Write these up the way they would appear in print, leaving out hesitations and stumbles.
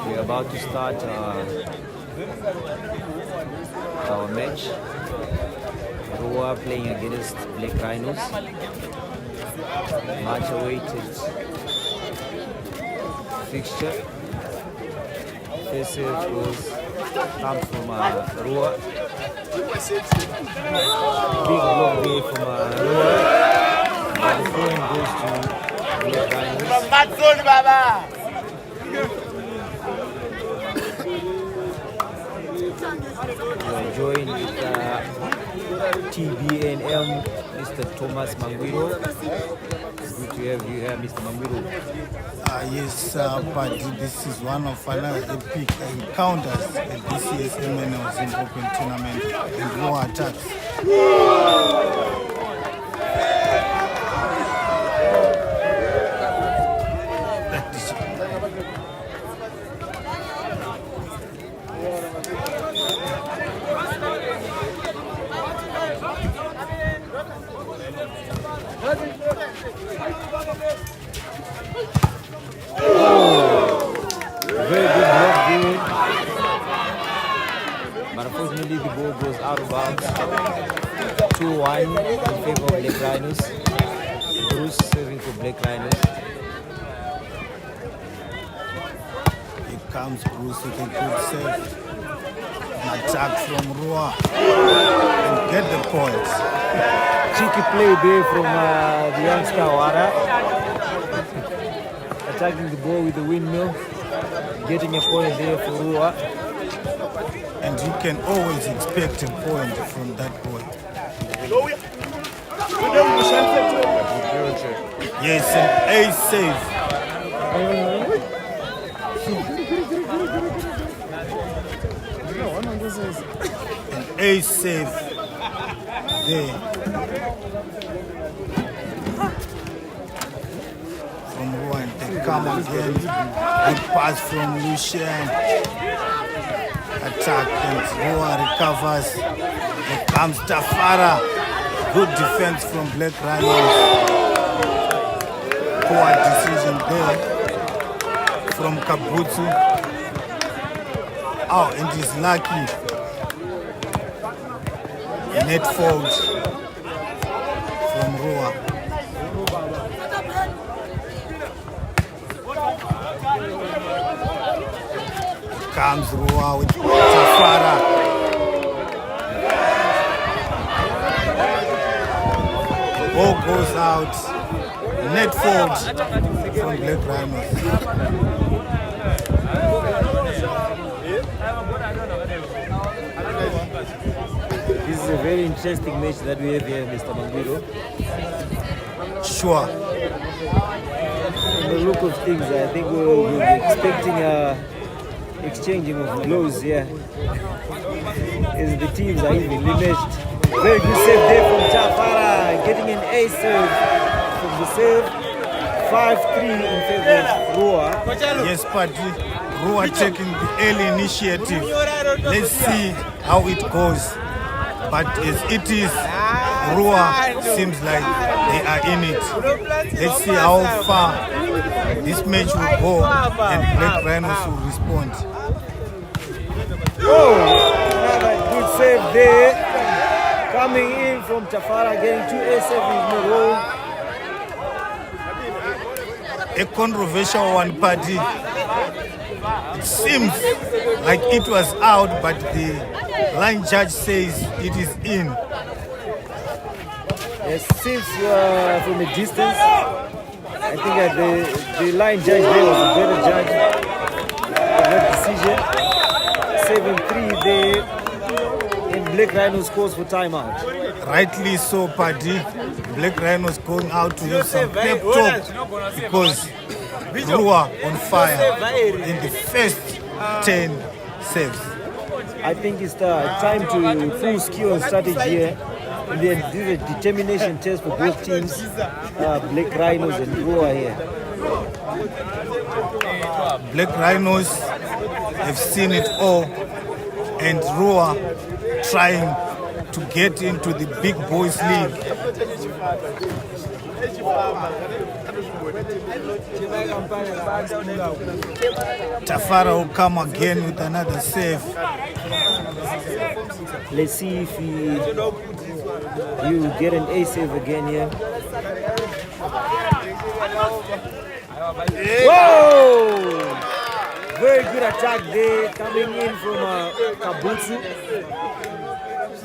We're about to start our match. Ruwa playing against Black Rhinos. Much awaited fixture. First serve comes from Ruwa. Big long way from Ruwa. But the point goes to Black Rhinos. We are joined with TBNM, Mr. Thomas Mangwiro. It's good to have you here, Mr. Mangwiro. Yes, but this is one of another epic encounters at this year's MNL Open Tournament and Ruwa attacks. Very good block there. But unfortunately the ball goes out of bounds. 2-1 in favor of Black Rhinos. Bruce serving for Black Rhinos. Here comes Bruce with a good save. An attack from Ruwa. And get the points. Cheeky play there from the youngster Wara. Attacking the ball with the windmill. Getting a point there for Ruwa. And you can always expect a point from that point. Yes, an ace save. An ace save there. From Ruwa, and they come again. Good pass from Lucien. Attack and Ruwa recovers. Here comes Tafara. Good defense from Black Rhinos. Poor decision there from Kabutsu. Oh, and he's lucky. Net fault from Ruwa. Comes Ruwa with Tafara. The ball goes out. Net fault from Black Rhinos. This is a very interesting match that we have here, Mr. Mangwiro. Sure. From the look of things, I think we'll be expecting exchanging of blows here. As the teams are evenly matched. Very good save there from Tafara, getting an ace serve from the serve. 5-3 in favor of Ruwa. Yes, but Ruwa taking the early initiative. Let's see how it goes. But as it is, Ruwa seems like they are in it. Let's see how far this match will go and Black Rhinos will respond. Oh, another good save there. Coming in from Tafara, getting 2 ace saves in a row. A controversial one, party. It seems like it was out, but the line judge says it is in. Since from a distance, I think that the line judge there was a better judge of that decision. 7-3 there, and Black Rhinos scores for timeout. Rightly so, Paddy. Black Rhinos going out to have some pep talk because Ruwa on fire in the first 10 saves. I think it's the time to full skill and strategy here. And then this is a determination test for both teams, Black Rhinos and Ruwa here. Black Rhinos have seen it all, and Ruwa trying to get into the big boys league. Tafara will come again with another save. Let's see if you get an ace save again here. Whoa! Very good attack there coming in from Kabutsu.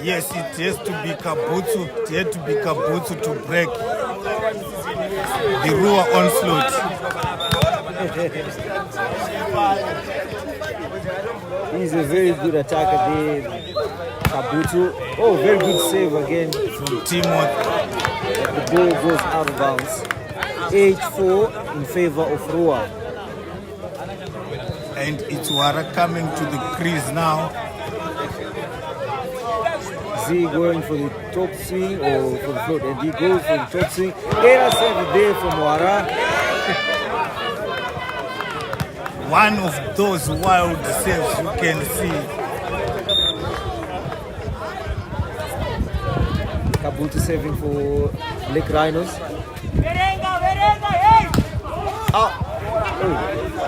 Yes, it has to be Kabutsu. It had to be Kabutsu to break the Ruwa onslaught. He's a very good attacker there, Kabutsu. Oh, very good save again from Timothy. The ball goes out of bounds. 8-4 in favor of Ruwa. And it's Wara coming to the crease now. Is he going for the top swing or for the float? And he goes for the top swing. Error save there from Wara. One of those wild saves you can see. Kabutsu saving for Black Rhinos.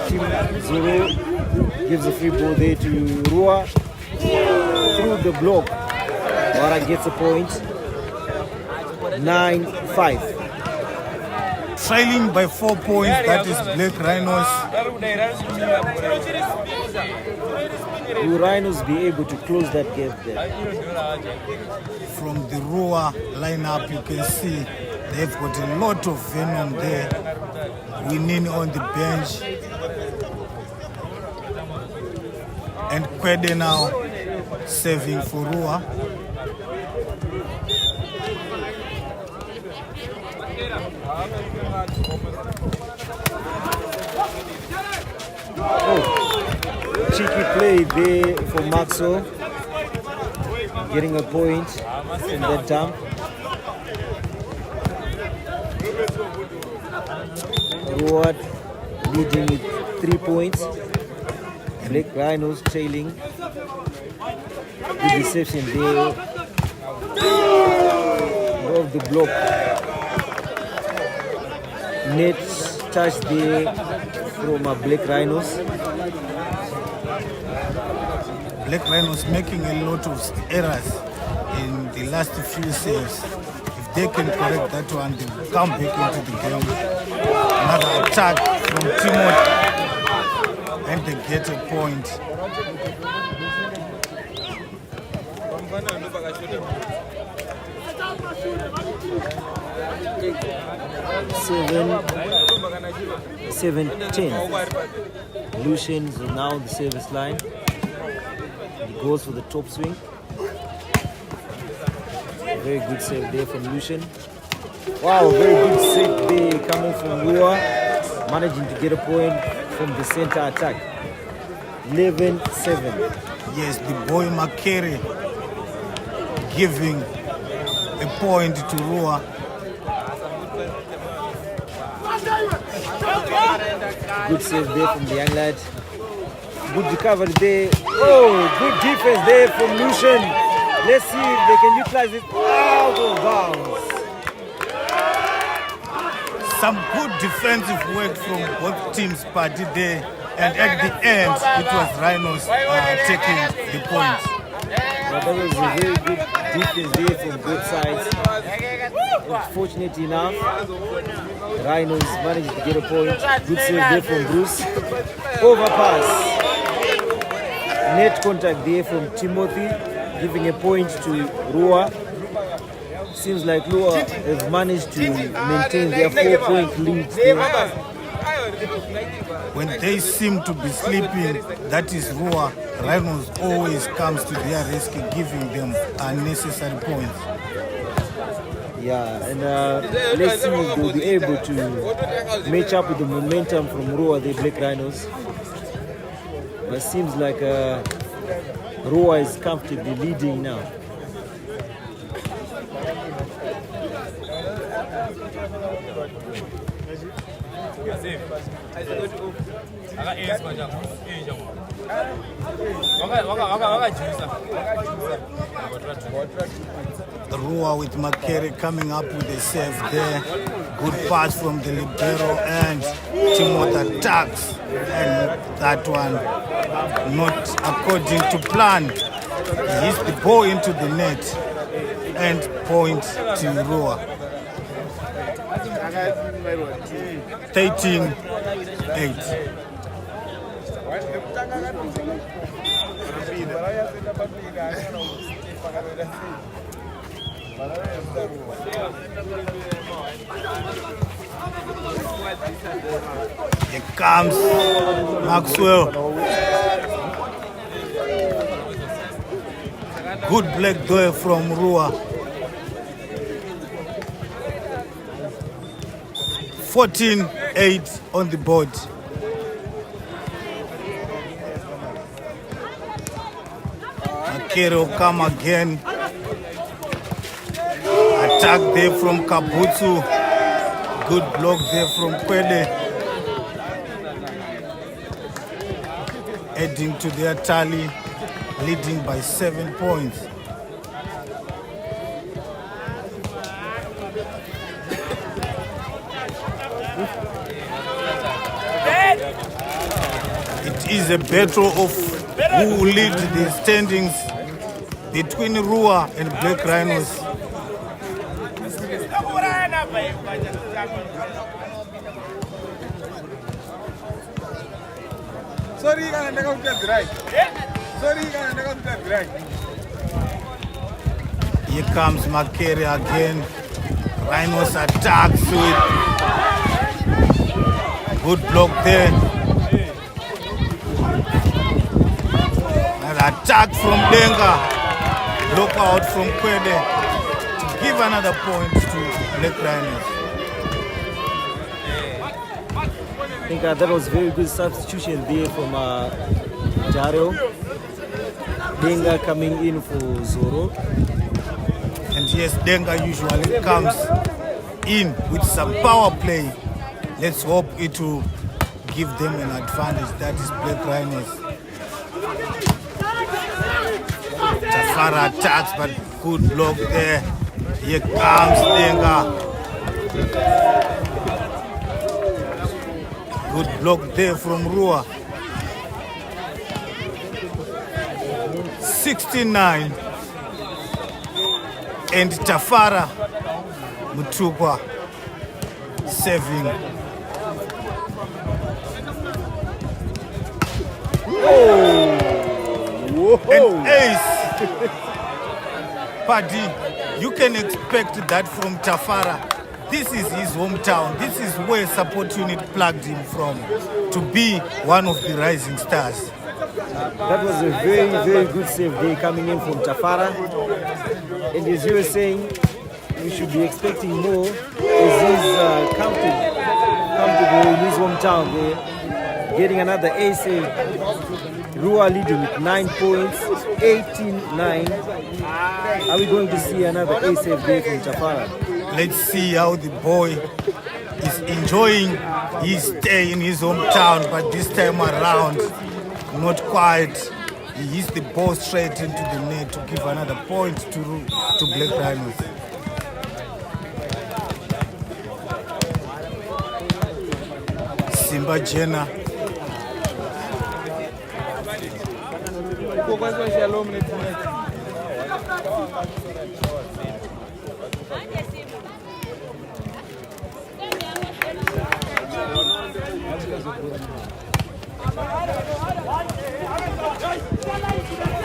Team Zero gives a free ball there to Ruwa through the block. Wara gets a point. 9-5. Trailing by 4 points, that is Black Rhinos. Will Rhinos be able to close that gap there? From the Ruwa lineup, you can see they've got a lot of venom there. Winning on the bench. And Kwede now saving for Ruwa. Oh, cheeky play there for Maxo. Getting a point in that dump. Ruwa leading with 3 points. Black Rhinos trailing. Good reception there. Of the block. Net touch there from Black Rhinos. Black Rhinos making a lot of errors in the last few saves. If they can correct that one, they will come back into the game. Another attack from Timothy, and they get a point. Seven, 10. Lucian's now the service line. He goes for the top swing. Very good save there from Lucian. Wow, very good save there coming from Ruwa. Managing to get a point from the center attack. 11-7. Yes, the boy Makere giving a point to Ruwa. Good save there from the young lad. Good recovery there. Oh, good defense there from Lucian. Let's see if they can utilize it out of bounds. Some good defensive work from both teams party there, and at the end it was Rhinos taking the points. But that was a very good defense there from both sides. Unfortunate enough, Rhinos managed to get a point. Good save there from Bruce. Overpass. Net contact there from Timothy, giving a point to Ruwa. Seems like Ruwa have managed to maintain their 4-point lead there. When they seem to be sleeping, that is Ruwa. Rhinos always comes to their rescue, giving them unnecessary points. Yeah, and let's see if they'll be able to match up with the momentum from Ruwa, the Black Rhinos. But it seems like Ruwa is comfortably leading now. Ruwa with Makere coming up with a save there. Good pass from the libero, and Timothy attacks, and that one not according to plan. He hits the ball into the net, and point to Ruwa. 13-8. Here comes Maxwell. Good black door from Ruwa. 14-8 on the board. Makere will come again. Attack there from Kabutsu. Good block there from Kwede. Adding to their tally, leading by 7 points. It is a battle of who will lead the standings between Ruwa and Black Rhinos. Sorry, you can't take out that right. Sorry, you can't take out that right. Here comes Makere again. Rhinos attacks with good block there. An attack from Denga. Block out from Kwede to give another point to Black Rhinos. I think that was very good substitution there from Jaro. Denga coming in for Zoro. And yes, Denga usually comes in with some power play. Let's hope it will give them an advantage. That is Black Rhinos. Tafara attacks, but good block there. Here comes Denga. Good block there from Ruwa. 69. And Tafara Mutukwa saving. An ace. Paddy, you can expect that from Tafara. This is his hometown. This is where support unit plugged him from to be one of the rising stars. That was a very, very good save there coming in from Tafara. And as you were saying, we should be expecting more as he's comfortable in his hometown there. Getting another A save. Ruwa leading with 9 points, 18-9. Are we going to see another A save there from Tafara? Let's see how the boy is enjoying his stay in his hometown, but this time around, not quite. He hits the ball straight into the net to give another point to Black Rhinos. Simba Jenna.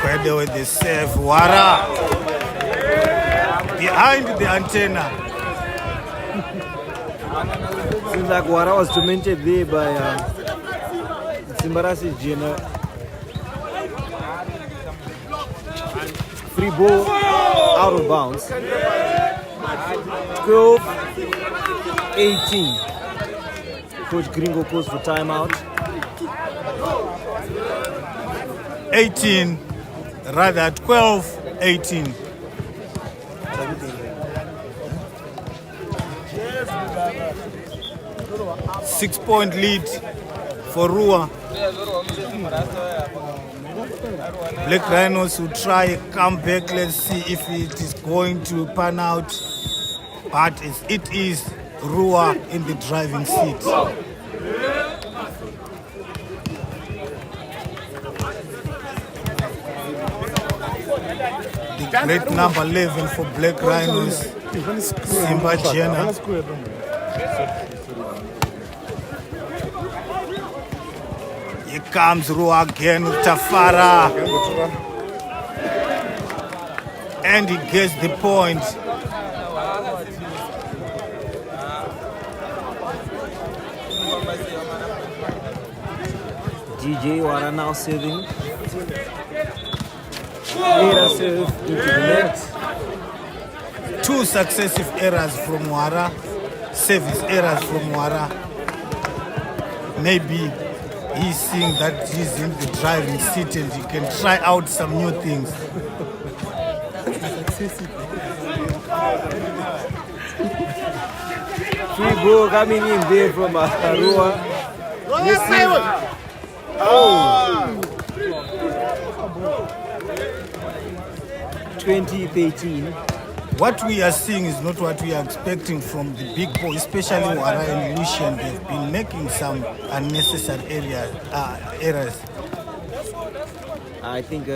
Kwede with the save. Wara behind the antenna. Seems like Wara was tormented there by Simbarasi Jena. Free ball out of bounds. 12-18. Coach Gringo calls for timeout. 18, rather 12-18. Six-point lead for Ruwa. Black Rhinos will try come back. Let's see if it is going to pan out. But it is Ruwa in the driving seat. The great number 11 for Black Rhinos, Simba Jenna. Here comes Ruwa again with Tafara. And he gets the point. DJ Wara now serving. Error serve into the net. Two successive errors from Wara. Service errors from Wara. Maybe he's seeing that he's in the driving seat and he can try out some new things. Free ball coming in there from Ruwa. Oh! 2013. What we are seeing is not what we are expecting from the big boys, especially Wara and Lucian. They've been making some unnecessary errors. I think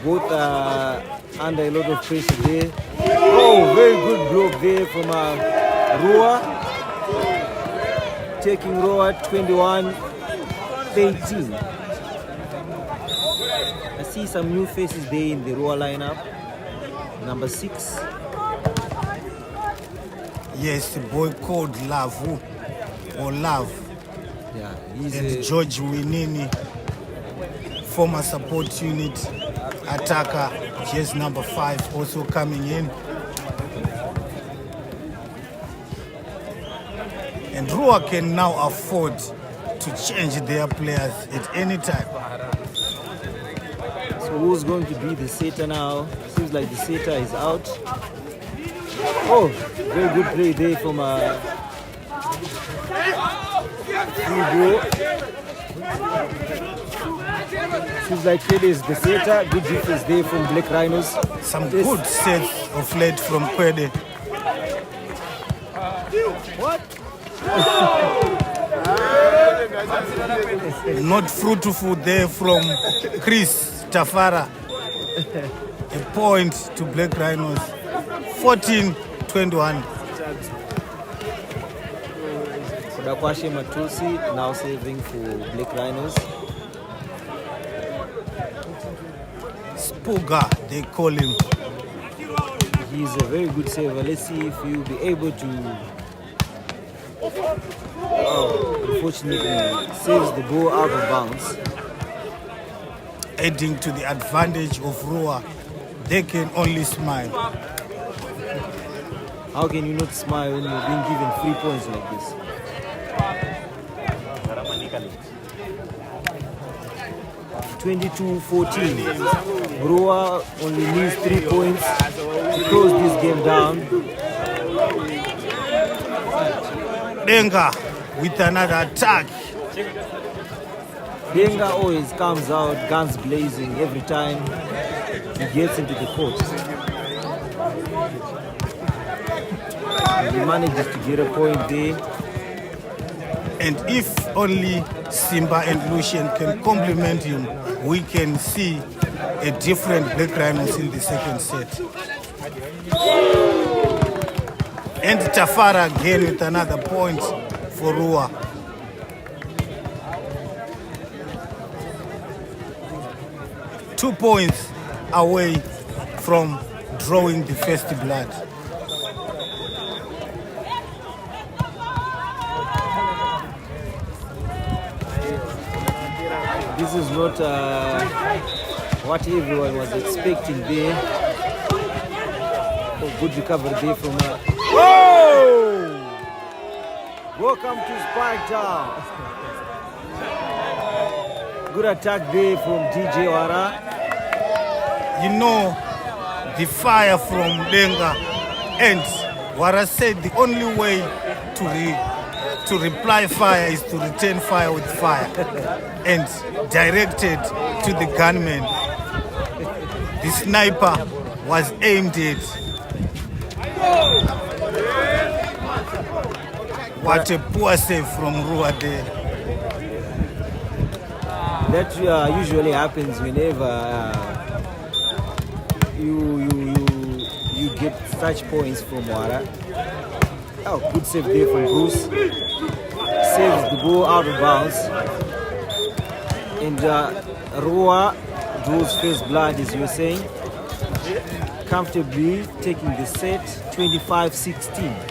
both are under a lot of pressure there. Oh, very good block there from Ruwa. Taking Ruwa 21-13. I see some new faces there in the Ruwa lineup. Number 6. Yes, the boy called Love, or Love. Yeah, he's And George Winini, former support unit attacker, just number 5, also coming in. And Ruwa can now afford to change their players at any time. So who's going to be the setter now? Seems like the setter is out. Oh, very good play there from Ruwa. Seems like Kwede is the setter. Good defense there from Black Rhinos. Some good sets of late from Kwede. What? Not fruitful there from Chris Tafara. A point to Black Rhinos. 14-21. Kudakwashe Matusi now saving for Black Rhinos. Spuga, they call him. He's a very good saver. Let's see if he'll be able to. Oh, unfortunately, saves the ball out of bounds. Adding to the advantage of Ruwa, they can only smile. How can you not smile when you're being given 3 points like this? (22-14). Ruwa only needs 3 points to close this game down. Benga with another attack. Benga always comes out guns blazing every time he gets into the court. And he manages to get a point there. And if only Simba and Lucien can complement him, we can see a different Black Rhinos in the second set. And Tafara again with another point for Ruwa. Two points away from drawing the first blood. This is not what everyone was expecting there. Oh, good recovery there from Whoa! Welcome to Spike Town. Good attack there from DJ Wara. You know, the fire from Benga, and Wara said the only way to reply fire is to return fire with fire, and directed to the gunman. The sniper was aimed at. What a poor save from Ruwa there. That usually happens whenever you get such points from Wara. Oh, good save there from Bruce. Saves the ball out of bounds. And Ruwa draws first blood, as you were saying. Comfortably taking the set, 25-16.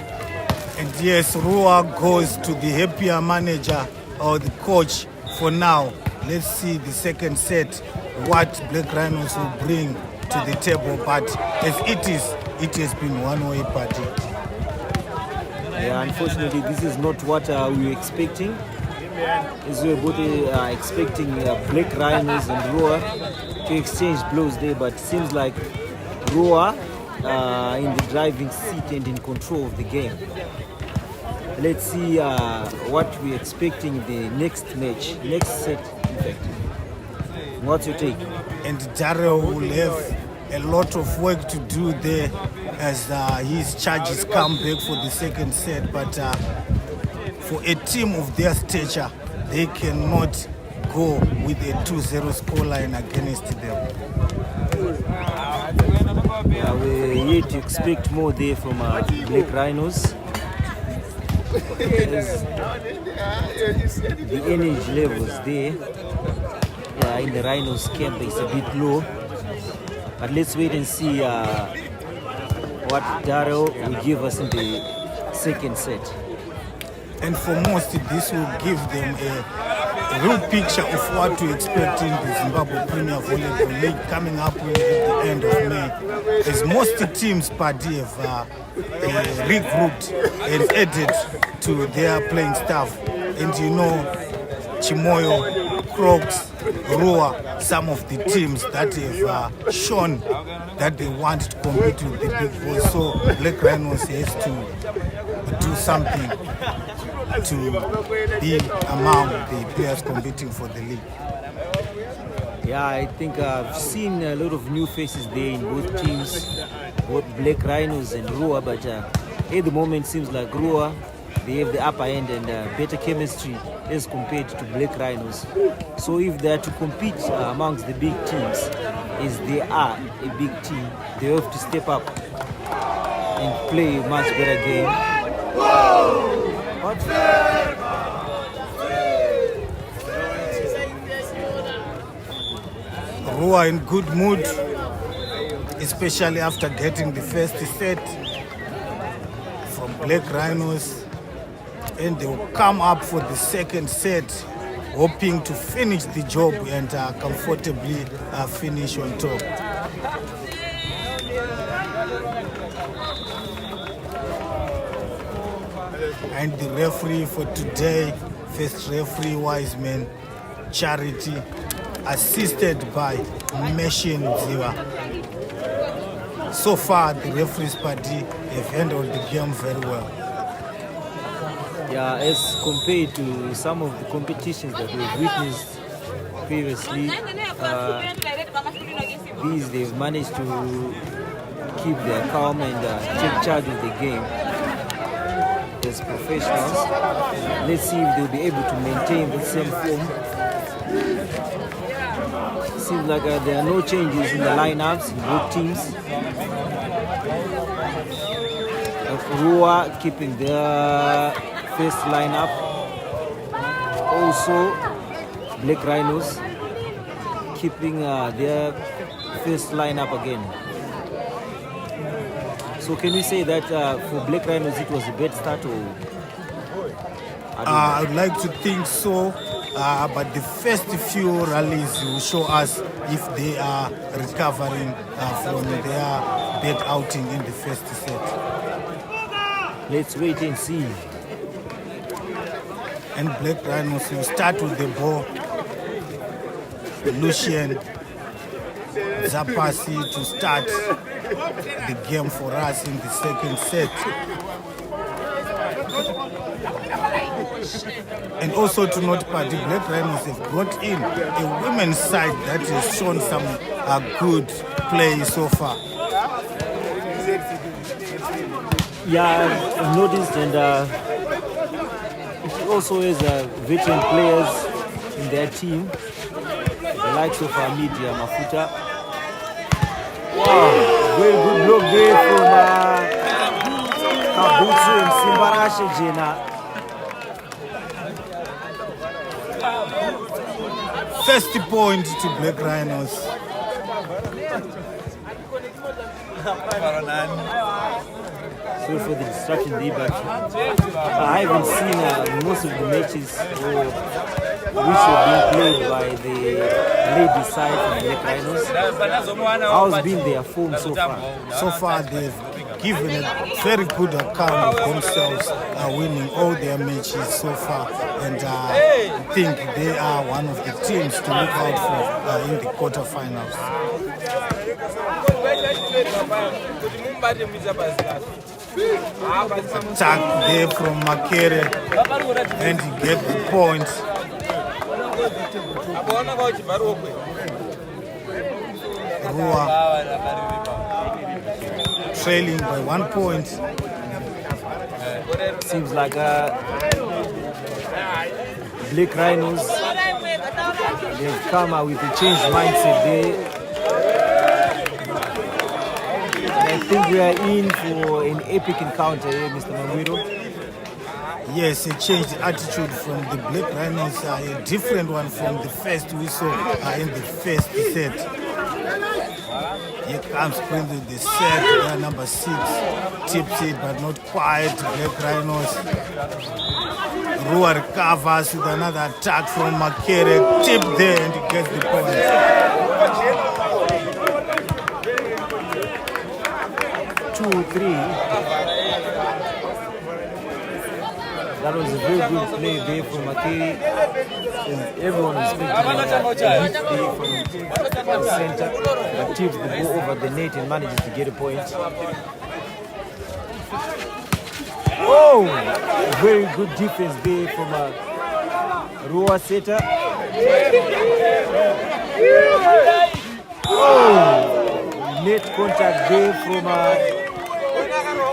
And yes, Ruwa goes to the happier manager or the coach for now. Let's see the second set, what Black Rhinos will bring to the table. But as it has been one-way party. Yeah, unfortunately, this is not what we were expecting. As we were both expecting Black Rhinos and Ruwa to exchange blows there, but it seems like Ruwa in the driving seat and in control of the game. Let's see what we're expecting in the next match, next set, in fact. What's your take? And Darrell will have a lot of work to do there as his charges come back for the second set. But for a team of their stature, they cannot go with a 2-0 scoreline against them. Yeah, we're here to expect more there from Black Rhinos. The energy levels there in the Rhinos camp is a bit low. But let's wait and see what Darrell will give us in the second set. And for most, this will give them a real picture of what to expect in the Zimbabwe Premier Volleyball League coming up at the end of May. As most teams, Paddy, have regrouped and added to their playing staff. And you know, Chimoyo, Crocs, Ruwa, some of the teams that have shown that they want to compete with the big boys. So Black Rhinos has to do something to be among the players competing for the league. Yeah, I think I've seen a lot of new faces there in both teams, both Black Rhinos and Ruwa, but at the moment it seems like Ruwa, they have the upper end and better chemistry as compared to Black Rhinos. So if they are to compete amongst the big teams, as they are a big team, they have to step up and play a much better game. Ruwa in good mood, especially after getting the first set from Black Rhinos, and they will come up for the second set, hoping to finish the job and comfortably finish on top. And the referee for today, first referee Wiseman Charity, assisted by Meshin Ziwa. So far, the referees party have handled the game very well. Yeah, as compared to some of the competitions that we've witnessed previously, they've managed to keep their calm and take charge of the game as professionals. Let's see if they'll be able to maintain the same form. Seems like there are no changes in the lineups in both teams. Ruwa keeping their first lineup. Also, Black Rhinos keeping their first lineup again. So can we say that for Black Rhinos it was a bad start, or? I would like to think so, but the first few rallies will show us if they are recovering from their bad outing in the first set. Let's wait and see. And Black Rhinos will start with the ball. Lucian Zapasi to start the game for us in the second set. And also to note, the Black Rhinos have brought in a women's side that has shown some good play so far. Yeah, I've noticed, and it also has veteran players in their team, the likes of Media Mafuta. Wow, very good block there from Kabutsu and Simbarashe Jena. First point to Black Rhinos. Sorry for the distraction there, but I haven't seen most of the matches which have been played by the ladies side from Black Rhinos. How's been their form so far? So far, they've given a very good account of themselves, winning all their matches so far, and I think they are one of the teams to look out for in the quarterfinals. Attack there from Makere, and he gets the point. Ruwa trailing by 1 point. Seems like Black Rhinos, they've come out with a changed mindset there. I think we are in for an epic encounter here, Mr. Mangwiro. Yes, a changed attitude from the Black Rhinos, a different one from the first we saw in the first set. Here comes Prince with the set, number 6, tips it but not quite. Black Rhinos. Ruwa recovers with another attack from Makere, tip there and he gets the point. 2-3. That was a very good play there from Makere. And everyone was expecting a hit there from the center, but tips the ball over the net and manages to get a point. Oh, very good defense there from Ruwa setter. Oh, net contact there from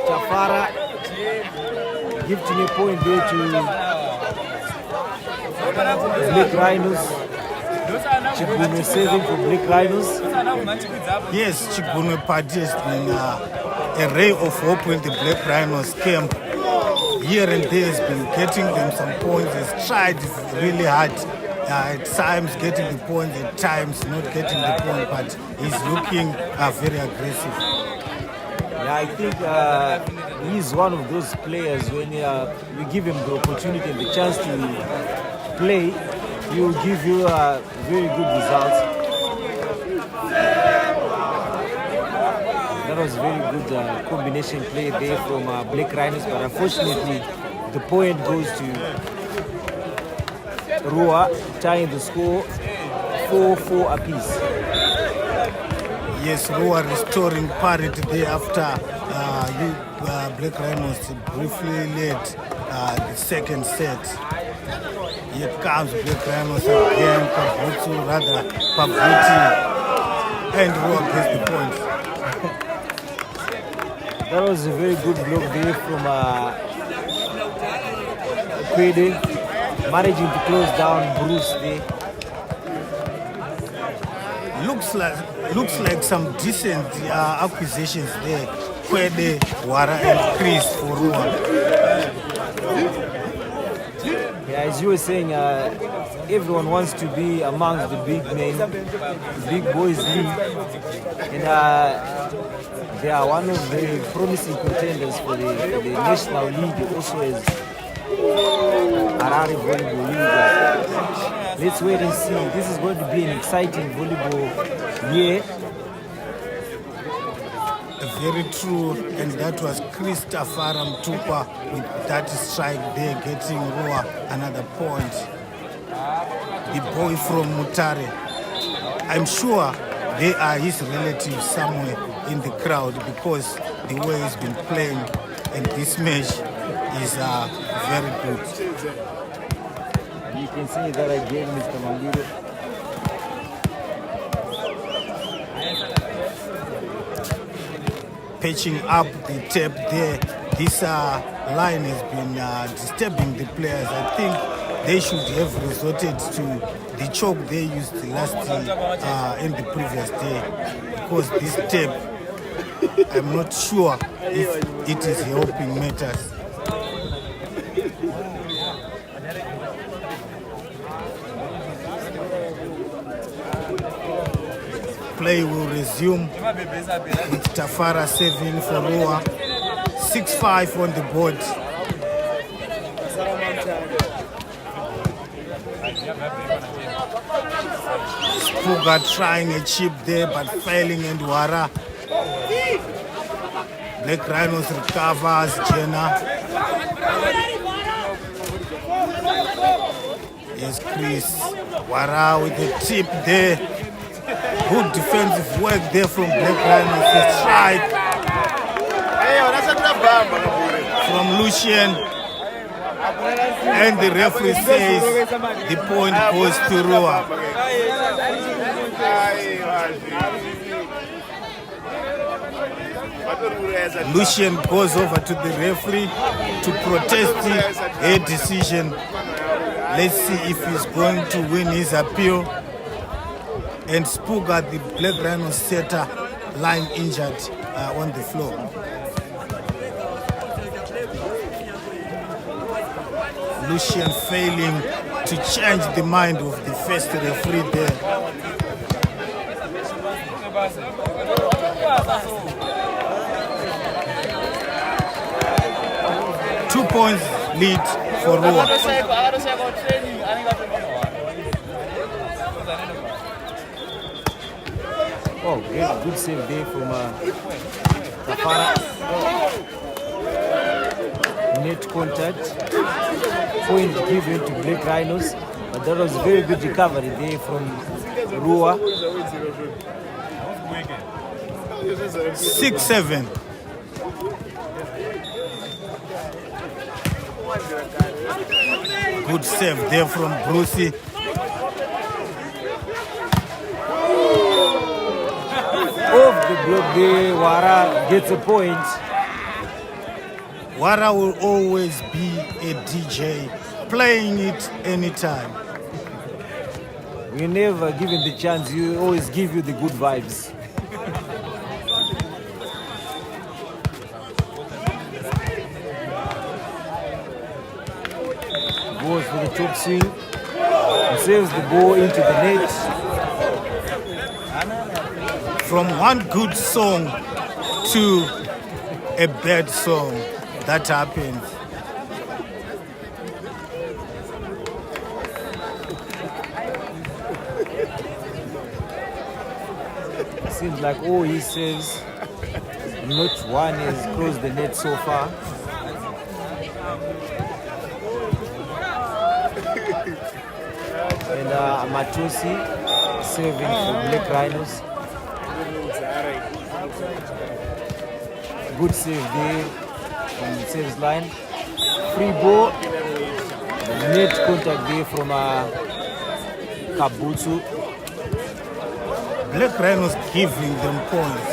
Tafara, gifting a point there to Black Rhinos. Chibunwe saving for Black Rhinos. Yes, Chibunwe Party has been a ray of hope when the Black Rhinos camp. Here and there has been getting them some points. Has tried really hard. At times getting the point, at times not getting the point, but he's looking very aggressive. Yeah, I think he's one of those players when you give him the opportunity and the chance to play, he will give you very good results. That was very good combination play there from Black Rhinos, but unfortunately the point goes to Ruwa, tying the score 4-4 apiece. Yes, Ruwa restoring parity there after Black Rhinos briefly led the second set. Here comes Black Rhinos again, Pavuti, and Ruwa gets the point. That was a very good block there from Kwede, managing to close down Bruce there. Looks like some decent acquisitions there. Kwede, Wara, and Chris for Ruwa. Yeah, as you were saying, everyone wants to be amongst the big men, the big boys league, and they are one of the promising contenders for the national league, also as Harare Volleyball League. Let's wait and see. This is going to be an exciting volleyball year. Very true, and that was Christopher Mtupa with that strike there, getting Ruwa another point. The boy from Mutare. I'm sure they are his relatives somewhere in the crowd because the way he's been playing in this match is very good. You can see that again, Mr. Mangiro. Patching up the tape there. This line has been disturbing the players. I think they should have resorted to the choke they used last in the previous day, because this tape, I'm not sure if it is helping matters. Play will resume with Tafara serving for Ruwa. 6-5 on the board. Spuga trying a chip there but failing, and Wara. Black Rhinos recovers Jenna. Yes, Chris. Wara with the tip there. Good defensive work there from Black Rhinos. A strike from Lucien. And the referee says the point goes to Ruwa. Lucien goes over to the referee to protest a decision. Let's see if he's going to win his appeal. And Spuga, the Black Rhino setter, lying injured on the floor. Lucien failing to change the mind of the first referee there. Two points lead for Ruwa. Oh, good save there from Tafara. Net contact. Point given to Black Rhinos. But that was very good recovery there from Ruwa. 6-7. Good save there from Brucey. Off the block there, Wara gets a point. Wara will always be a DJ, playing it anytime. You're never given the chance, you always give you the good vibes. Goes for the top swing. He saves the ball into the net. From one good song to a bad song, that happens. Seems like all he saves, not one has closed the net so far. And Matusi serving for Black Rhinos. Good save there from the saves line. free ball. Net contact there from Kabutsu. Black Rhinos giving them points.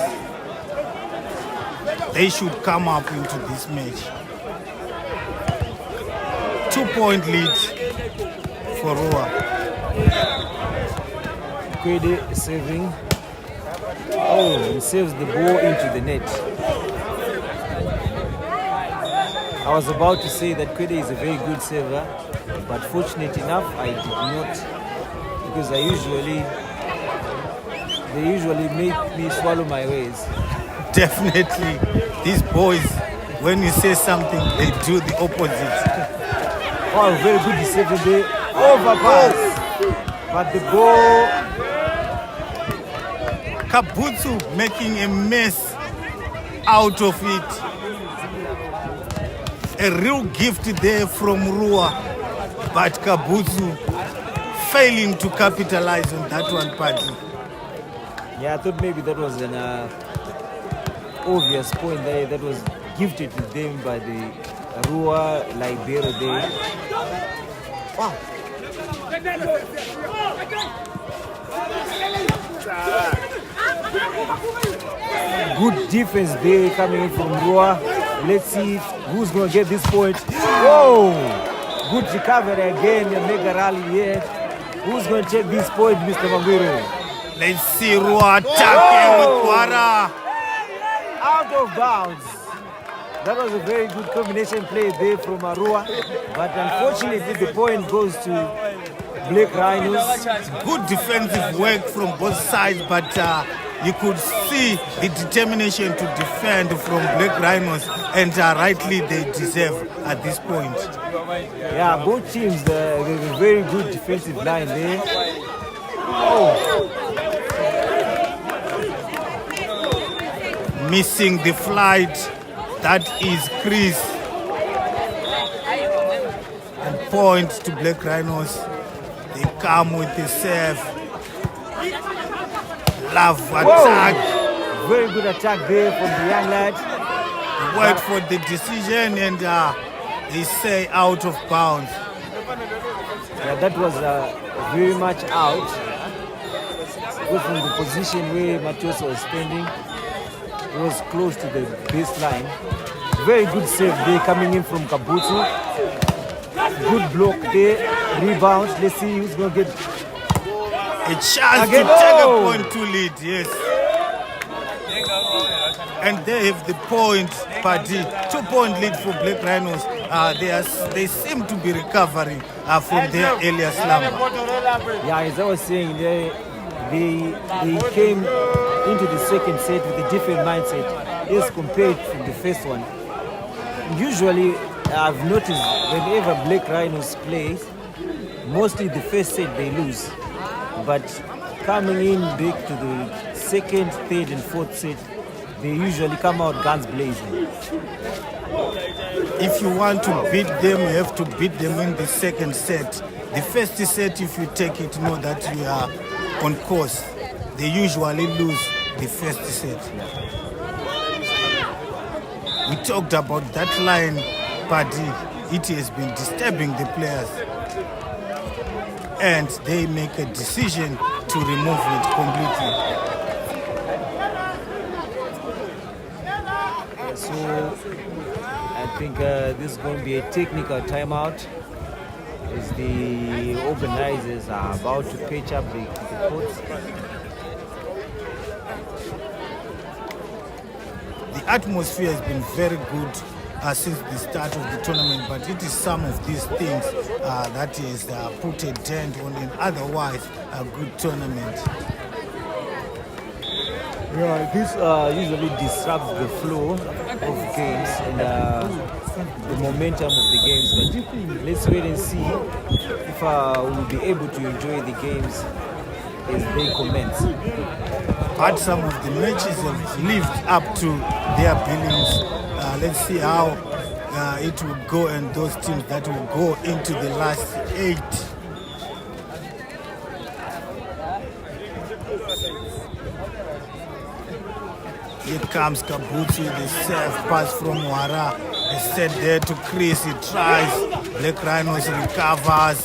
They should come up into this match. 2-point lead for Ruwa. Kwede saving. Oh, he saves the ball into the net. I was about to say that Kwede is a very good saver, but fortunate enough, I did not, because they usually make me swallow my ways. Definitely, these boys, when you say something, they do the opposite. Oh, very good saving there. Overpass. But the ball. Kabutsu making a mess out of it. A real gift there from Ruwa, but Kabutsu failing to capitalize on that one party. Yeah, I thought maybe that was an obvious point there that was gifted to them by the Ruwa Libero there. Wow. Good defense there coming in from Ruwa. Let's see who's going to get this point. Whoa! Good recovery again, a mega rally here. Who's going to take this point, Mr. Mambiro? Let's see Ruwa attacking with Wara. Out of bounds. That was a very good combination play there from Ruwa. But unfortunately, the point goes to Black Rhinos. Good defensive work from both sides, but you could see the determination to defend from Black Rhinos, and rightly they deserve at this point. Yeah, both teams, they have a very good defensive line there. Oh. Missing the flight, that is Chris. And point to Black Rhinos. They come with the serve. Love attack. Whoa. Very good attack there from the young lad. Wait for the decision, and they say out of bounds. Yeah, that was very much out. Go from the position where Matosa was standing. It was close to the baseline. Very good save there coming in from Kabutsu. Good block there. Rebound. Let's see who's going to get A chance again. to take a point to lead, yes. And they have the point, party. 2-point lead for Black Rhinos. They seem to be recovering from their earlier slumber. Yeah, as I was saying, they came into the second set with a different mindset as compared to the first one. Usually, I've noticed whenever Black Rhinos play, mostly the first set they lose. But coming in back to the second, third, and fourth set, they usually come out guns blazing. If you want to beat them, you have to beat them in the second set. The first set, if you take it, know that you are on course. They usually lose the first set. We talked about that line, party. It has been disturbing the players. And they make a decision to remove it completely. So I think this is going to be a technical timeout as the organizers are about to pitch up the courts. The atmosphere has been very good since the start of the tournament, but it is some of these things that is put a dent on an otherwise a good tournament. Yeah, this usually disrupts the flow of games and the momentum of the games. But let's wait and see if we'll be able to enjoy the games as they commence. But some of the matches have lived up to their billings. Let's see how it will go, and those teams that will go into the last 8. Here comes Kabutsu, the serve pass from Wara, Set there to Chris, he tries. Black Rhinos recovers.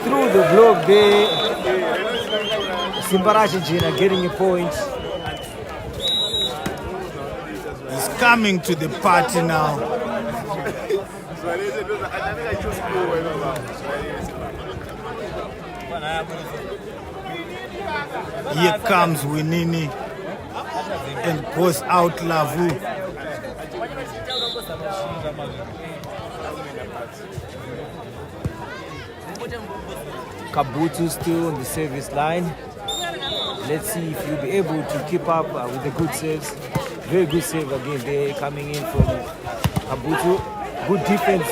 Through the block there, Simbarashi Jina getting a point. He's coming to the party now. Here comes Winini and goes out Lavu. Kabutu still on the service line. Let's see if he'll be able to keep up with the good saves. Very good save again there coming in from Kabutu. Good defense.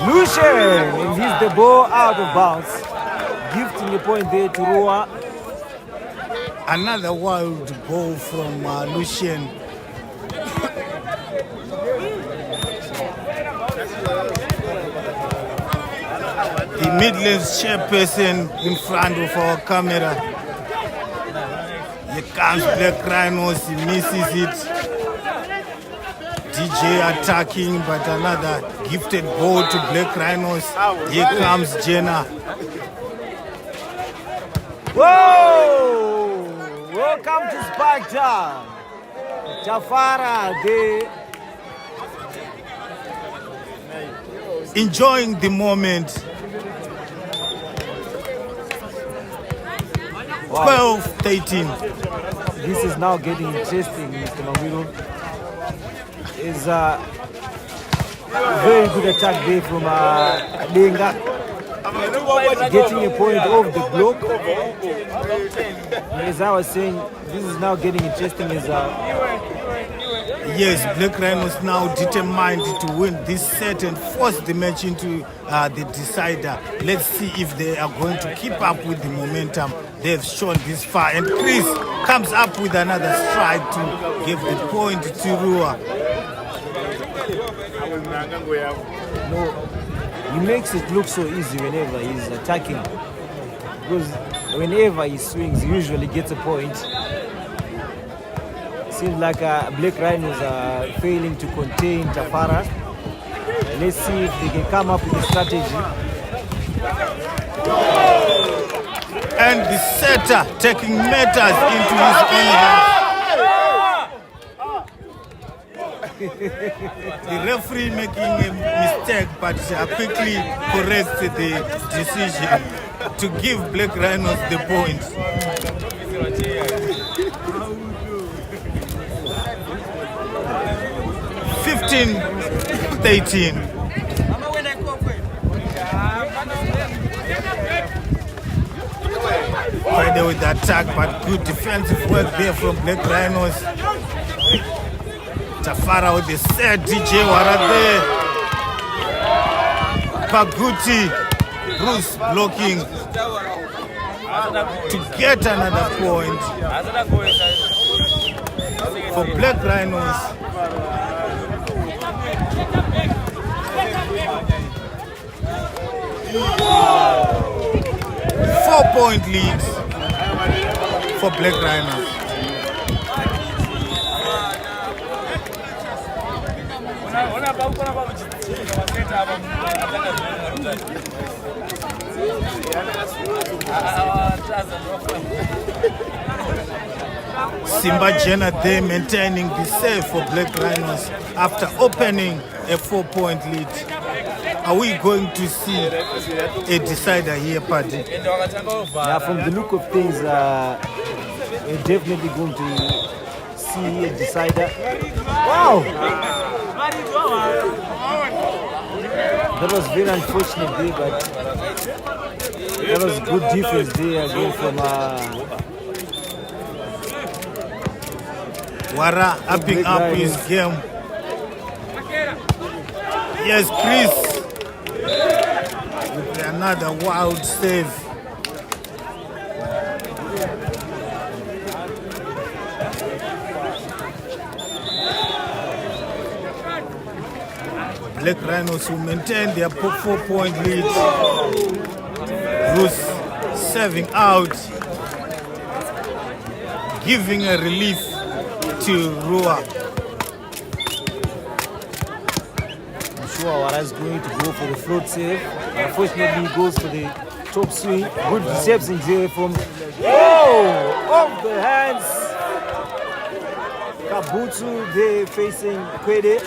Lucian, and he's the ball out of bounds. Gifting a point there to Ruwa. Another wild ball from Lucian. The Midlands chairperson in front of our camera. Here comes Black Rhinos, he misses it. DJ attacking, but another gifted ball to Black Rhinos. Here comes Jenna. Whoa! Welcome to Sparta. Jafara there. Enjoying the moment. Wow. 12-13. This is now getting interesting, Mr. Mawiro. It's a very good attack there from Lenga. Getting a point off the block. As I was saying, this is now getting interesting. Yes, Black Rhinos now determined to win this set and force the match into the decider. Let's see if they are going to keep up with the momentum they've shown this far. And Chris comes up with another strike to give the point to Ruwa. No, he makes it look so easy whenever he's attacking. Because whenever he swings, he usually gets a point. Seems like Black Rhinos are failing to contain Tafara. Let's see if they can come up with a strategy. And the setter taking matters into his own hands. The referee making a mistake, but quickly corrects the decision to give Black Rhinos the point. 15-13. Friday with the attack, but good defensive work there from Black Rhinos. Tafara with the set, DJ Wara there. Paguti, Bruce blocking to get another point for Black Rhinos. Four-point lead for Black Rhinos. Simba Jenna there maintaining the save for Black Rhinos after opening a 4-point lead. Are we going to see a decider here, Paddy? Yeah, from the look of things, we're definitely going to see a decider. Wow! That was very unfortunate there, but that was good defense there again from Wara upping up his game. Yes, Chris with another wild save. Black Rhinos will maintain their 4-point lead. Bruce serving out, giving a relief to Ruwa. sure what is going to go for the float save. Unfortunately, he goes for the top swing. Good reception here from off the hands. Kabutsu there facing Kwede,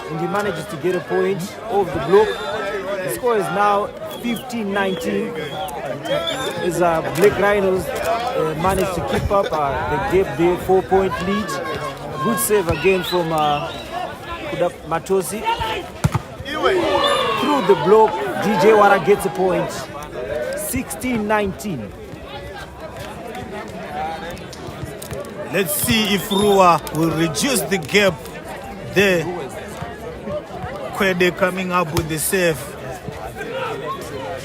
and he manages to get a point off the block. The score is now 15-19. As Black Rhinos managed to keep up the gap there, 4-point lead. Good save again from Matosi. Through the block, DJ Wara gets a point. 16-19. Let's see if Ruwa will reduce the gap there. Kwede coming up with the save.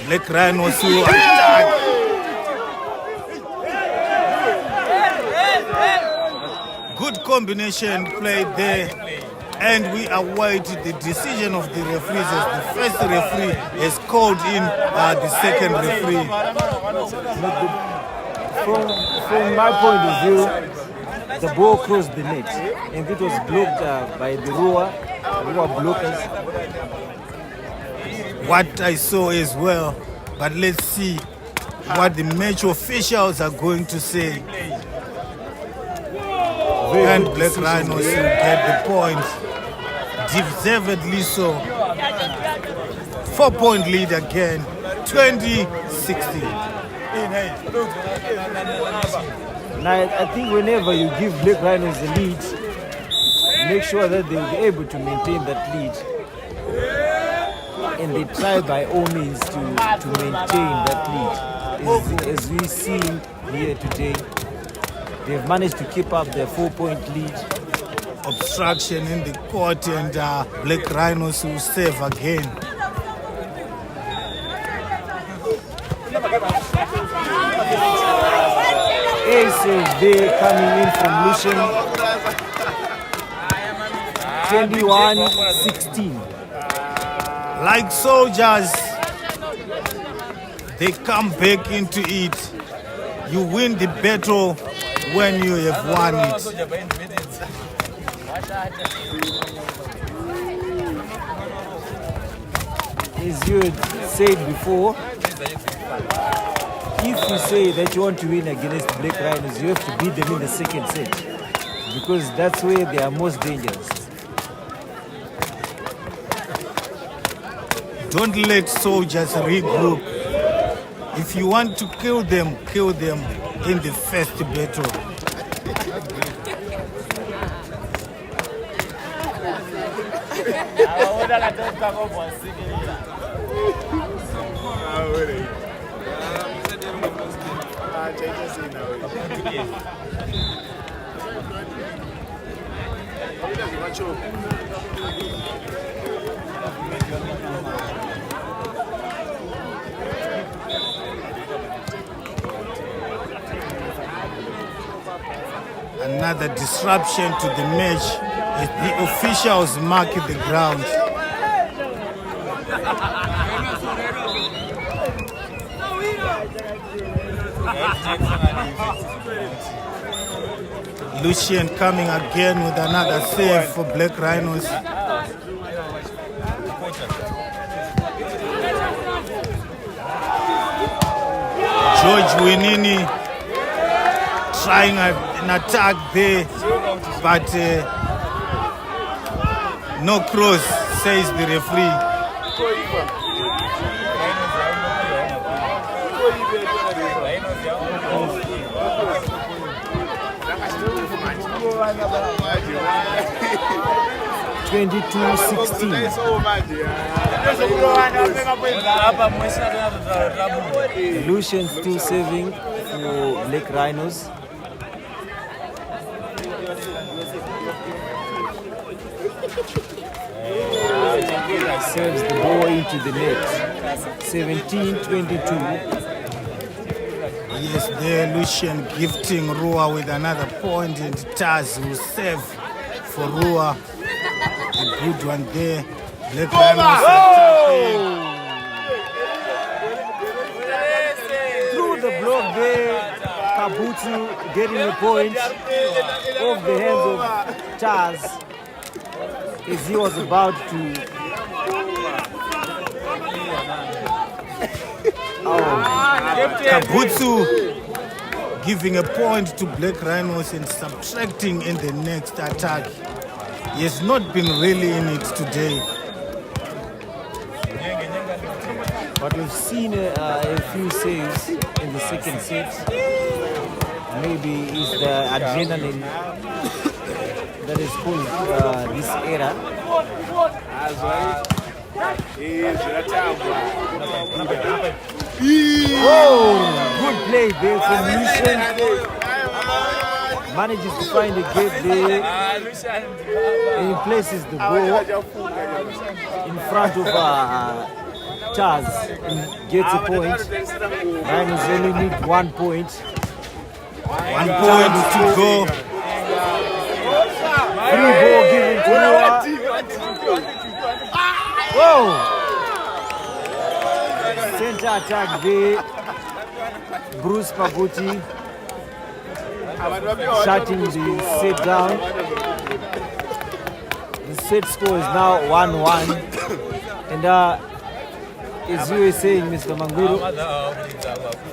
Black Rhinos will attack. Good combination played there. And we await the decision of the referees as the first referee has called in the second referee. From my point of view, the ball crossed the net and it was blocked by the Ruwa blockers. What I saw as well, but let's see what the match officials are going to say. And Black Rhinos will get the point. Deservedly so. 4-point lead again. 20-16. Now, I think whenever you give Black Rhinos the lead, make sure that they will be able to maintain that lead. And they try by all means to maintain that lead. As we see here today, they've managed to keep up their 4-point lead. Obstruction in the court, and Black Rhinos will save again. Ace is there coming in from Lucian. 21-16. Like soldiers, they come back into it. You win the battle when you have won it. As you had said before, if you say that you want to win against Black Rhinos, you have to beat them in the second set, because that's where they are most dangerous. Don't let soldiers regroup. If you want to kill them in the first battle. Another disruption to the match as the officials mark the ground. Lucian coming again with another save for Black Rhinos. George Winini trying an attack there, but no cross, says the referee. Lucian still saving for Black Rhinos. Serves the ball into the net. 17-22. Yes, there Lucian gifting Ruwa with another point, and Taz will save for Ruwa. A good one there. Black Rhinos attacking. Through the block there, Kabutsu getting a point off the hands of Taz as he was about to Kabutsu giving a point to Black Rhinos and subtracting in the next attack. He has not been really in it today. But we've seen a few saves in the second set. Maybe it's the adrenaline that is caused this era. Oh, good play there from Lucian. Manages to find a gap there and he places the ball in front of Chaz and gets a point. Rhinos only need 1 point. 1 point to go. Free ball given to Ruwa. Whoa! Center attack there. Bruce Paguti shutting the set down. The set score is now 1-1. And as you were saying, Mr. Manguru,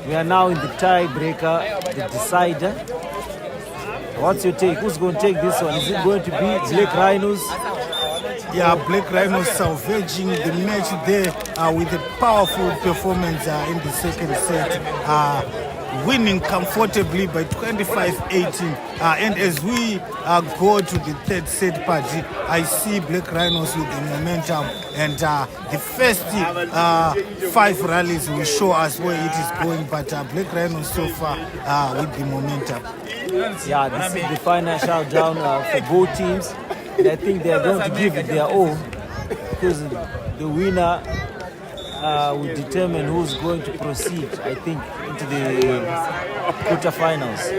we are now in the tiebreaker, the decider. What's your take? Who's going to take this one? Is it going to be Black Rhinos? Yeah, Black Rhinos salvaging the match there with a powerful performance in the second set, winning comfortably by 25-18. And as we go to the third set party, I see Black Rhinos with the momentum, and the first 5 rallies will show us where it is going, but Black Rhinos so far with the momentum. Yeah, this is the final showdown for both teams. And I think they are going to give it their all, because the winner will determine who's going to proceed, I think, into the quarterfinals.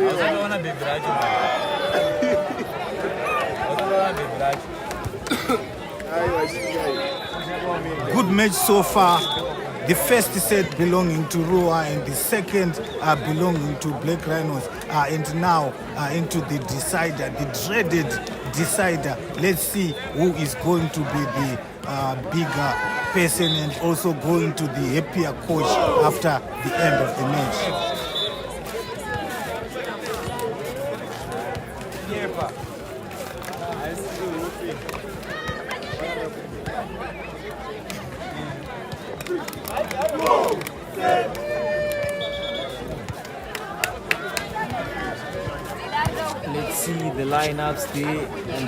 Good match so far. The first set belonging to Ruwa and the second belonging to Black Rhinos, and now into the decider, the dreaded decider. Let's see who is going to be the bigger person and also going to the happier coach after the end of the match. Let's see the lineups there, and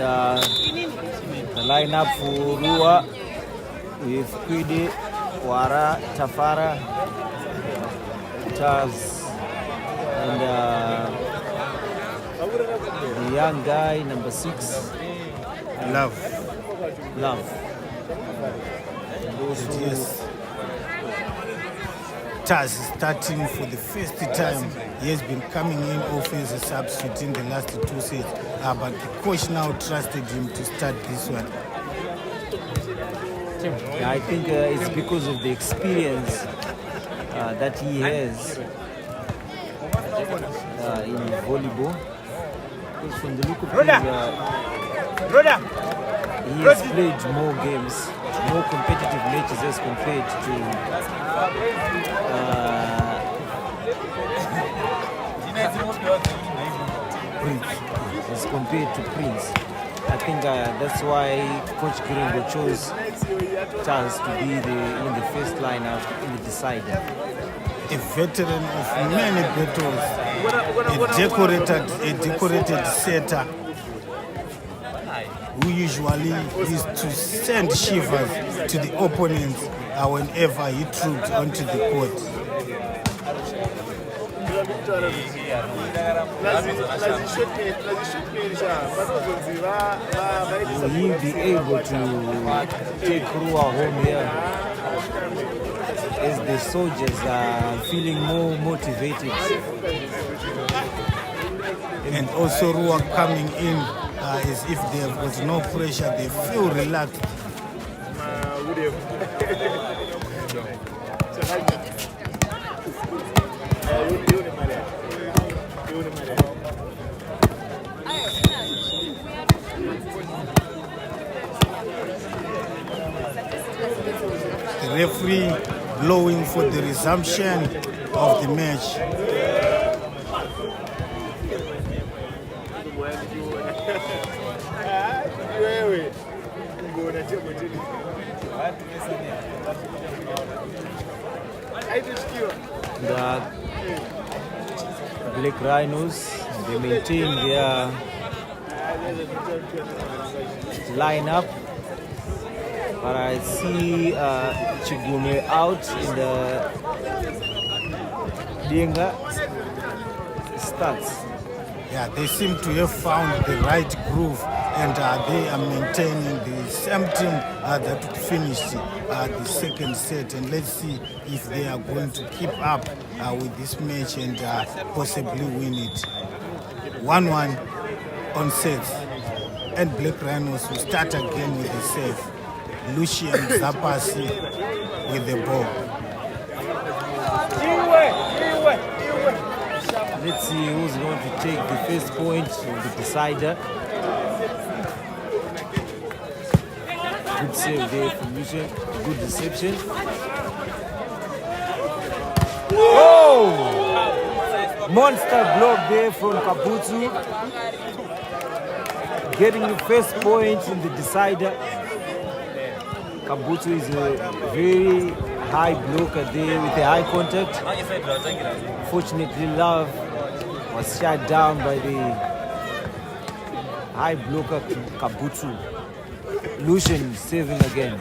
the lineup for Ruwa with Kwide, Wara, Tafara, Chaz, and the young guy, number 6, Love. And also, Yes. Chaz starting for the first time. He has been coming in off as a substitute in the last 2 sets, but the coach now trusted him to start this one. yeah, I think it's because of the experience that he has in volleyball. Because from the look of things, he has played more games, more competitive matches as compared to Prince. As compared to Prince, I think that's why Coach Gringo chose Charles to be in the first lineup in the decider. A veteran of many battles, a decorated setter who usually used to send shivers to the opponents whenever he trooped onto the court. Will he be able to take Ruwa home here as the soldiers are feeling more motivated? And also Ruwa coming in as if they have got no pressure, they feel relaxed. The referee blowing for the resumption of the match. The Black Rhinos, they maintain their lineup, but I see Chigume out in the Dienga starts. Yeah, they seem to have found the right groove, and they are maintaining the same team that finished the second set. And let's see if they are going to keep up with this match and possibly win it. 1-1 on sets. And Black Rhinos will start again with the save. Lucian Zapasi with the ball. Let's see who's going to take the first point of the decider. Good save there from Lucian. Good reception. Oh! Monster block there from Kabutu. Getting the first point in the decider. Kabutu is a very high blocker there with a high contact. Fortunately, Love was shut down by the high blocker Kabutu. Lucian saving again.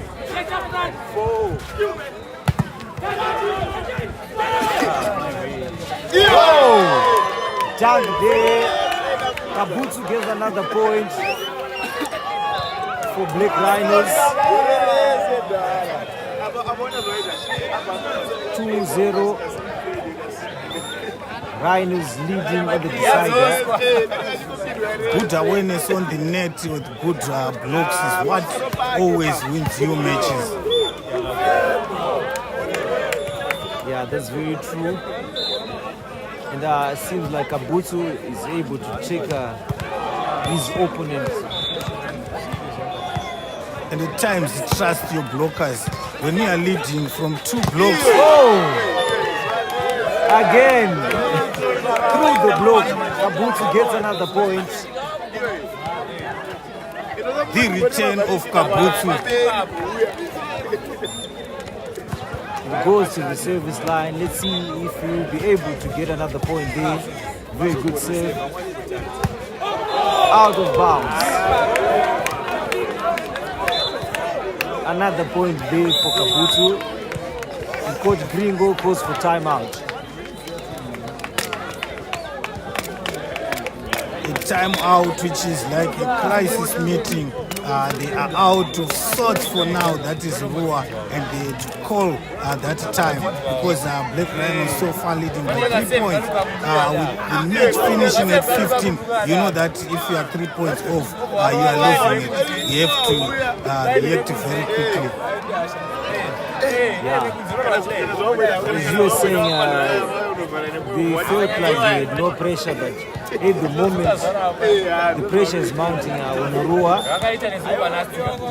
Oh! Down there. Kabutu gets another point for Black Rhinos. 2-0. Rhinos leading on the decider. Good awareness on the net with good blocks is what always wins you matches. Yeah, that's very true. And it seems like Kabutu is able to check his opponent. And at times you trust your blockers when you are leading from 2 blocks. Oh! Again, through the block, Kabutu gets another point. The return of Kabutu. He goes to the service line. Let's see if he will be able to get another point there. Very good save. Out of bounds. Another point there for Kabutu. And Coach Gringo goes for timeout. A timeout, which is like a crisis meeting. They are out of sorts for now. That is Ruwa, and they had to call that time because Black Rhinos so far leading by 3 points. With the match finishing at 15, you know that if you are 3 points off, you are losing it. You have to very quickly. Yeah. As you were saying, they felt like they had no pressure, but at the moment, the pressure is mounting on Ruwa,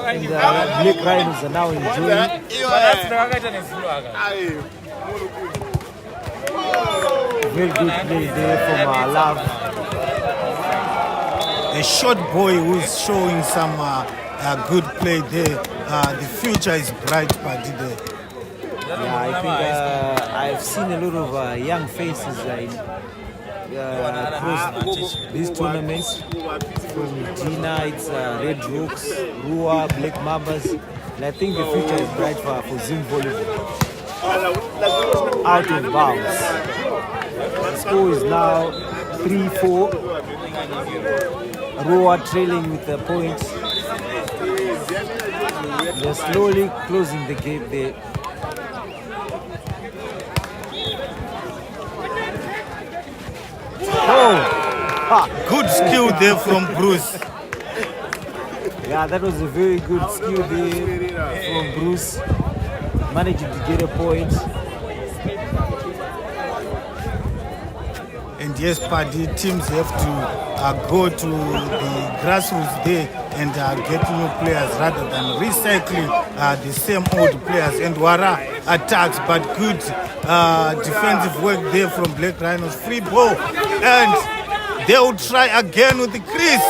and Black Rhinos are now enjoying. Very good play there from Love. A short boy who is showing some good play there. The future is bright, buddy there. Yeah, I think I've seen a lot of young faces across these tournaments. From Tina, it's Red Rocks, Ruwa, Black Mambas. And I think the future is bright for Zim volleyball. Out of bounds. The score is now 3-4. Ruwa trailing with the points. They're slowly closing the gap there. Good skill there from Bruce. Yeah, that was a very good skill there from Bruce. Managing to get a point. And yes, Paddy, teams have to go to the grassroots there and get new players rather than recycling the same old players. And Wara attacks, but good defensive work there from Black Rhinos. Free ball, and they will try again with the crease.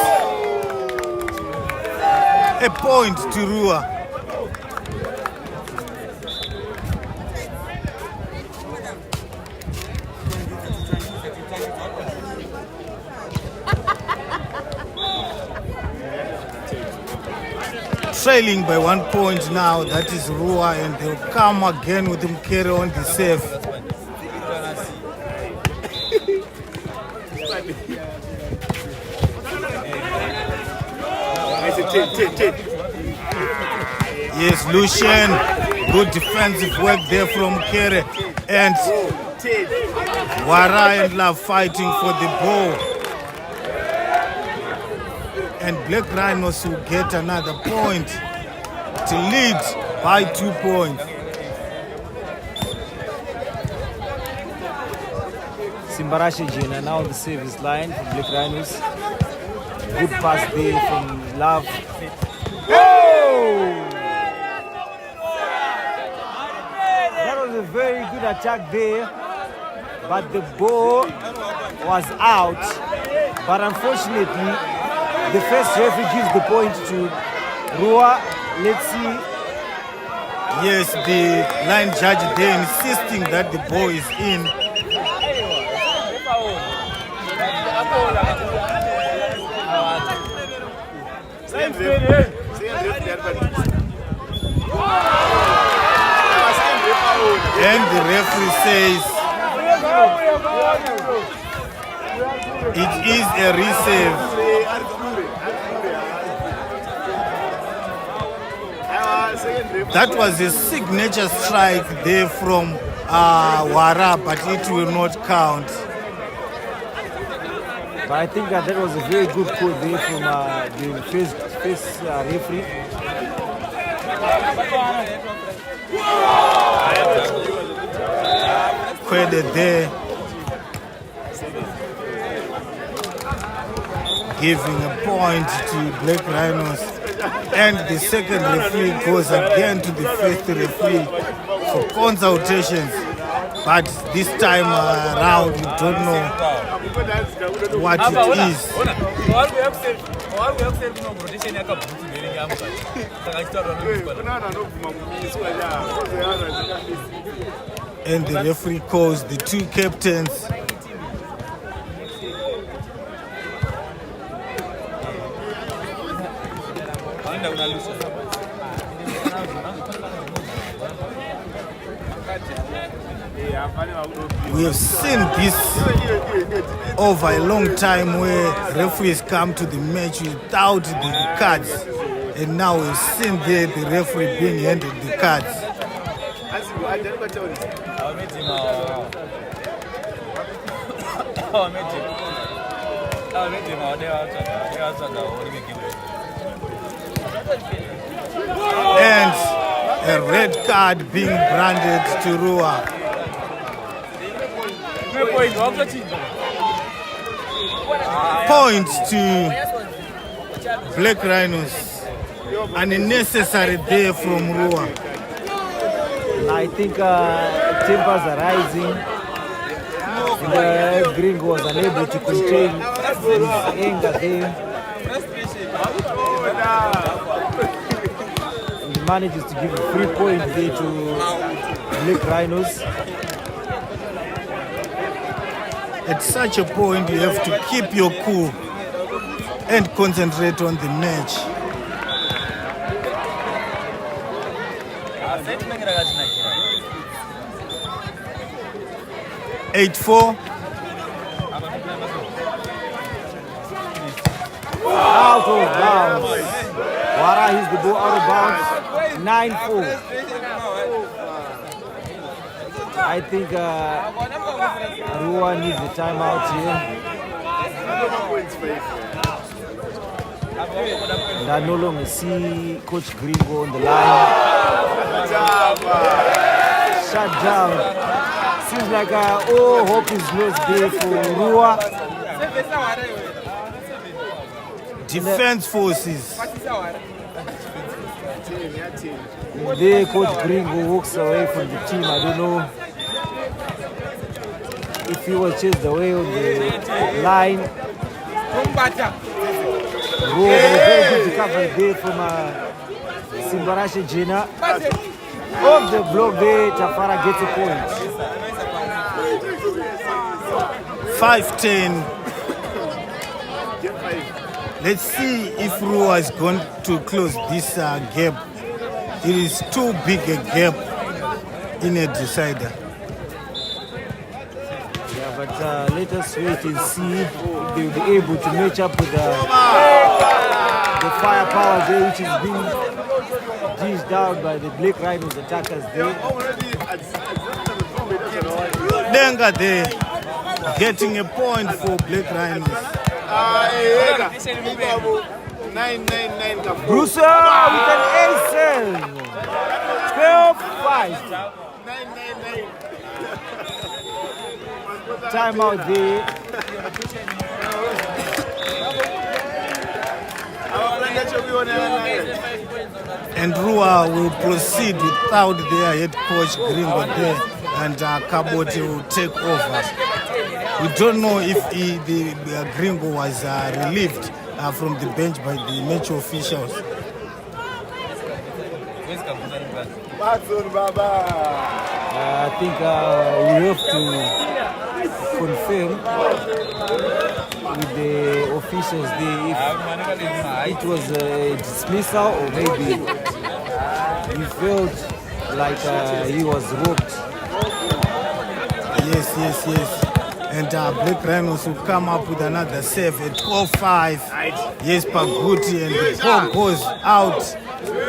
A point to Ruwa. Trailing by 1 point now, that is Ruwa, and they'll come again with Mkere on the save. Yes, Lucian, good defensive work there from Mkere, and Wara and Love fighting for the ball. And Black Rhinos will get another point to lead by 2 points. Simbarashe Jena now on the service line for Black Rhinos. Good pass there from Love. Oh! That was a very good attack there, but the ball was out. But unfortunately, the first referee gives the point to Ruwa. Let's see. Yes, the line judge there insisting that the ball is in. And the referee says it is a resave. That was a signature strike there from Wara, but it will not count. But I think that was a very good call there from the first referee. Credit there, giving a point to Black Rhinos. And the second referee goes again to the first referee for consultations. But this time around, you don't know what it is. And the referee calls the two captains. We have seen this over a long time where referees come to the match without the cards, and now we've seen there the referee being handed the cards. And a red card being branded to Ruwa. Point to Black Rhinos. Unnecessary there from Ruwa. I think tempers are rising. The Gringo was unable to contain his anger there. He manages to give a 3 point there to Black Rhinos. At such a point, you have to keep your cool and concentrate on the match. (8-4). Out of bounds. Wara hits the ball out of bounds. 9-4. I think Ruwa needs a timeout here. And I no longer see Coach Gringo on the line. Shut down. Seems like all hope is lost there for Ruwa. Defense forces. There, Coach Gringo walks away from the team. I don't know if he was chased away on the line. Ruwa, very good recovery there from Simbarashe Jena. Off the block there, Tafara gets a point. 5-10. Let's see if Ruwa is going to close this gap. It is too big a gap in a decider. Yeah, but let us wait and see if they will be able to match up with the firepower there, which is being dished out by the Black Rhinos attackers there. Denga there, getting a point for Black Rhinos. Brucer with an ace. 12-5. Time out there. And Ruwa will proceed without their head coach Gringo there, and Kaboti will take over. We don't know if the Gringo was relieved from the bench by the match officials. I think we have to confirm with the officials if it was a dismissal or maybe he felt like he was robbed. Yes. And Black Rhinos will come up with another save at 12-5. Yes, Paguti, and the ball goes out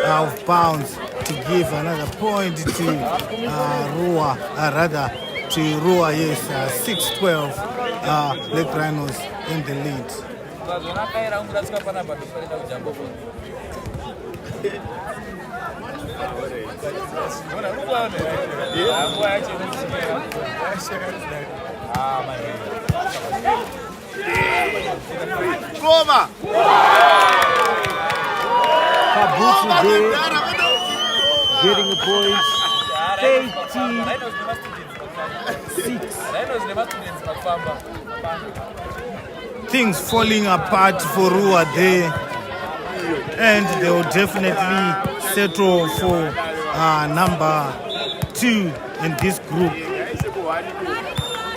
of bounds to give another point to Ruwa, yes, 6-12. Black Rhinos in the lead. Kabuki there, getting a point. 36. Things falling apart for Ruwa there, and they will definitely settle for number 2 in this group.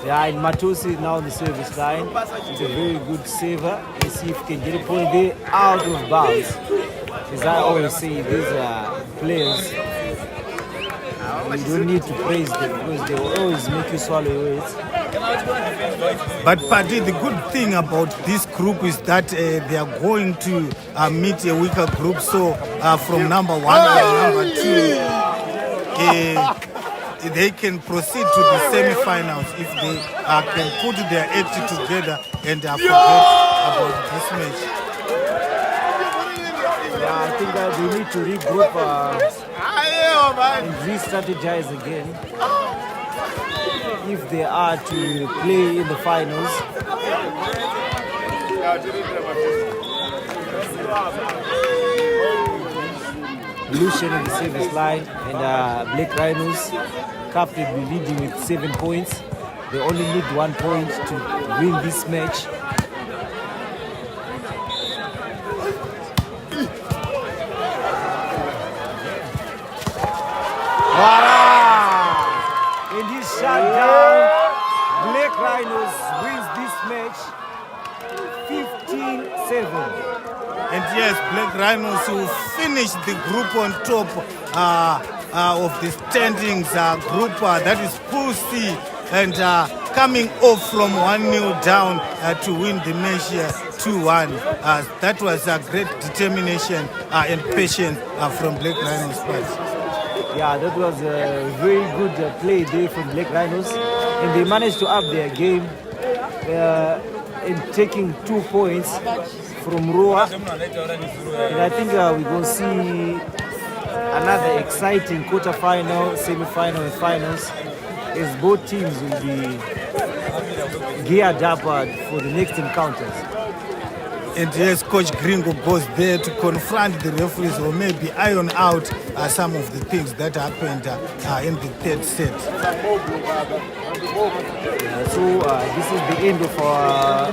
Yeah, and Matosi is now on the service line. He's a very good saver. Let's see if he can get a point there out of bounds. As I always say, these players, you don't need to praise them because they will always make you swallow your words. But Paddy, the good thing about this group is that they are going to meet a weaker group. So from number 1 and number 2, they can proceed to the semi-finals if they can put their act together and forget about this match. Yeah, I think that they need to regroup and re-strategize again if they are to play in the finals. Lucian in the service line, and Black Rhinos captain will be leading with 7 points. They only need 1 point to win this match. And he's shut down. Black Rhinos wins this match 15-7. And yes, Black Rhinos will finish the group on top of the standings group that is Pool C, and coming off from 1-0 down to win the match 2-1. That was a great determination and patience from Black Rhinos' part. Yeah, that was a very good play there from Black Rhinos, and they managed to up their game in taking 2 points from Ruwa. And I think we're going to see another exciting quarter-final, semi-final and finals, as both teams will be geared up for the next encounters. And yes, Coach Gringo goes there to confront the referees or maybe iron out some of the things that happened in the third set. So this is the end of our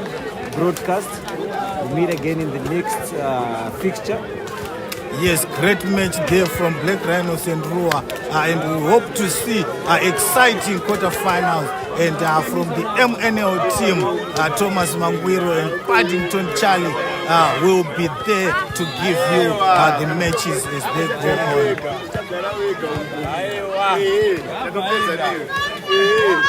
broadcast. We'll meet again in the next fixture. Yes, great match there from Black Rhinos and Ruwa, and we hope to see exciting quarterfinals. And from the MNL team, Thomas Mangwiro and Paddington Charlie will be there to give you the matches as they go on.